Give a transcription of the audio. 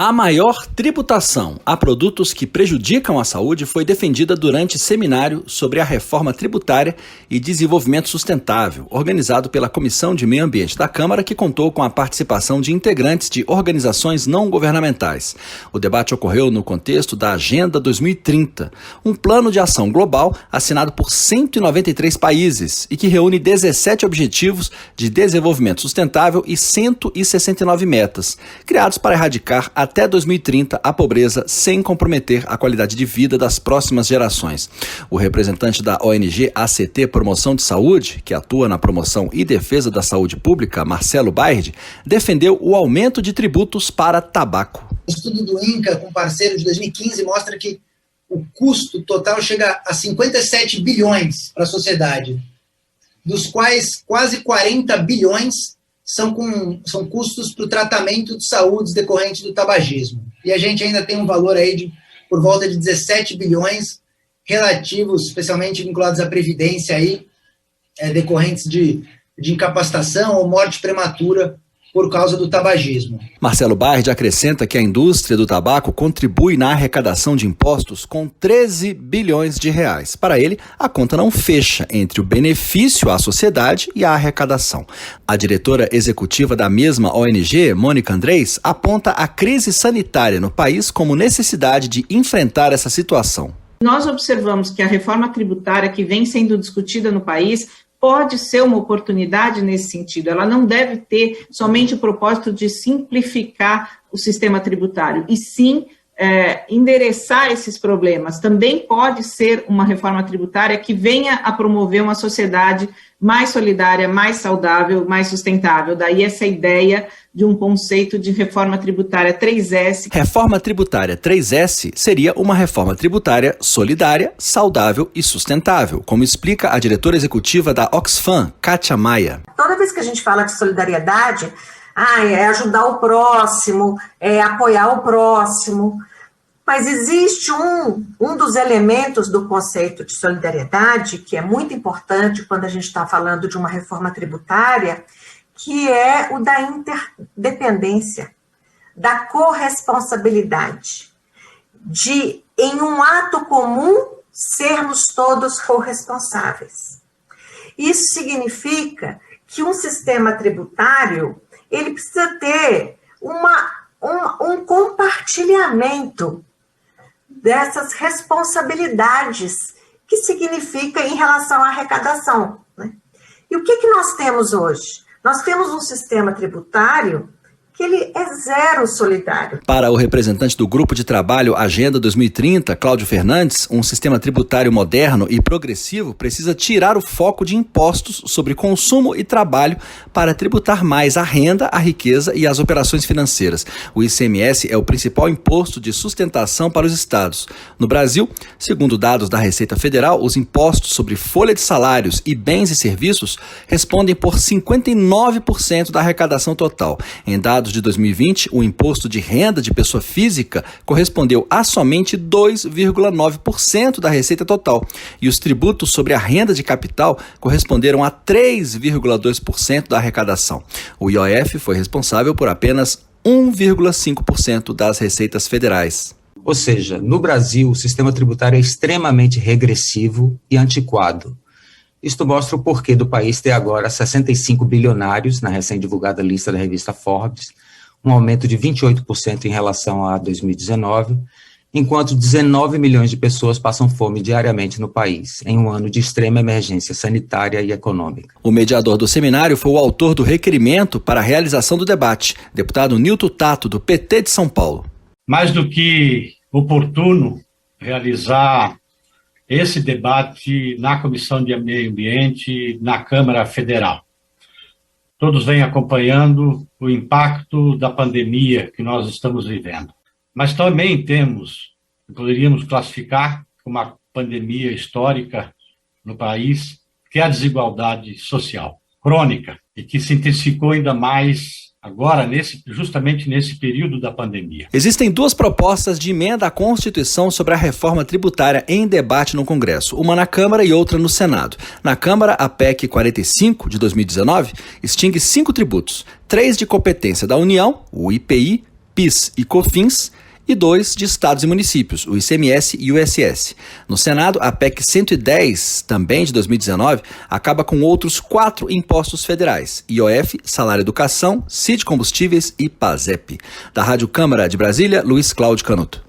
A maior tributação a produtos que prejudicam a saúde foi defendida durante seminário sobre a reforma tributária e desenvolvimento sustentável, organizado pela Comissão de Meio Ambiente da Câmara, que contou com a participação de integrantes de organizações não governamentais. O debate ocorreu no contexto da Agenda 2030, um plano de ação global assinado por 193 países e que reúne 17 objetivos de desenvolvimento sustentável e 169 metas, criados para erradicar até 2030 a pobreza sem comprometer a qualidade de vida das próximas gerações. O representante da ONG ACT Promoção de Saúde, que atua na promoção e defesa da saúde pública, Marcelo Baird, defendeu o aumento de tributos para tabaco. O estudo do INCA com parceiro de 2015 mostra que o custo total chega a 57 bilhões para a sociedade, dos quais quase 40 bilhões são custos para o tratamento de saúde decorrente do tabagismo. E a gente ainda tem um valor aí por volta de 17 bilhões relativos, especialmente vinculados à previdência, aí, decorrentes de incapacitação ou morte prematura por causa do tabagismo. Marcelo Baird acrescenta que a indústria do tabaco contribui na arrecadação de impostos com 13 bilhões de reais. Para ele, a conta não fecha entre o benefício à sociedade e a arrecadação. A diretora executiva da mesma ONG, Mônica Andrés, aponta a crise sanitária no país como necessidade de enfrentar essa situação. Nós observamos que a reforma tributária que vem sendo discutida no país pode ser uma oportunidade nesse sentido. Ela não deve ter somente o propósito de simplificar o sistema tributário, e sim endereçar esses problemas. Também pode ser uma reforma tributária que venha a promover uma sociedade mais solidária, mais saudável, mais sustentável. Daí essa ideia de um conceito de reforma tributária 3S. Reforma tributária 3S seria uma reforma tributária solidária, saudável e sustentável, como explica a diretora executiva da Oxfam, Kátia Maia. Toda vez que a gente fala de solidariedade, é ajudar o próximo, é apoiar o próximo. Mas existe um dos elementos do conceito de solidariedade, que é muito importante quando a gente está falando de uma reforma tributária, que é o da interdependência, da corresponsabilidade, de, em um ato comum, sermos todos corresponsáveis. Isso significa que um sistema tributário, ele precisa ter um compartilhamento dessas responsabilidades, que significa em relação à arrecadação, né? E o que nós temos hoje? Nós temos um sistema tributário que ele é zero solidário. Para o representante do Grupo de Trabalho Agenda 2030, Cláudio Fernandes, um sistema tributário moderno e progressivo precisa tirar o foco de impostos sobre consumo e trabalho para tributar mais a renda, a riqueza e as operações financeiras. O ICMS é o principal imposto de sustentação para os estados. No Brasil, segundo dados da Receita Federal, os impostos sobre folha de salários e bens e serviços respondem por 59% da arrecadação total. Em dados de 2020, o imposto de renda de pessoa física correspondeu a somente 2,9% da receita total, e os tributos sobre a renda de capital corresponderam a 3,2% da arrecadação. O IOF foi responsável por apenas 1,5% das receitas federais. Ou seja, no Brasil, o sistema tributário é extremamente regressivo e antiquado. Isto mostra o porquê do país ter agora 65 bilionários na recém-divulgada lista da revista Forbes, um aumento de 28% em relação a 2019, enquanto 19 milhões de pessoas passam fome diariamente no país, em um ano de extrema emergência sanitária e econômica. O mediador do seminário foi o autor do requerimento para a realização do debate, deputado Nilton Tato, do PT de São Paulo. Mais do que oportuno realizar esse debate na Comissão de Meio Ambiente, na Câmara Federal. Todos vêm acompanhando o impacto da pandemia que nós estamos vivendo. Mas também poderíamos classificar como uma pandemia histórica no país, que é a desigualdade social crônica e que se intensificou ainda mais agora, justamente nesse período da pandemia. Existem duas propostas de emenda à Constituição sobre a reforma tributária em debate no Congresso, uma na Câmara e outra no Senado. Na Câmara, a PEC 45, de 2019, extingue 5 tributos, 3 de competência da União, o IPI, PIS e COFINS, e 2 de estados e municípios, o ICMS e o ISS. No Senado, a PEC 110, também de 2019, acaba com outros 4 impostos federais: IOF, Salário Educação, CID Combustíveis e PASEP. Da Rádio Câmara de Brasília, Luiz Cláudio Canuto.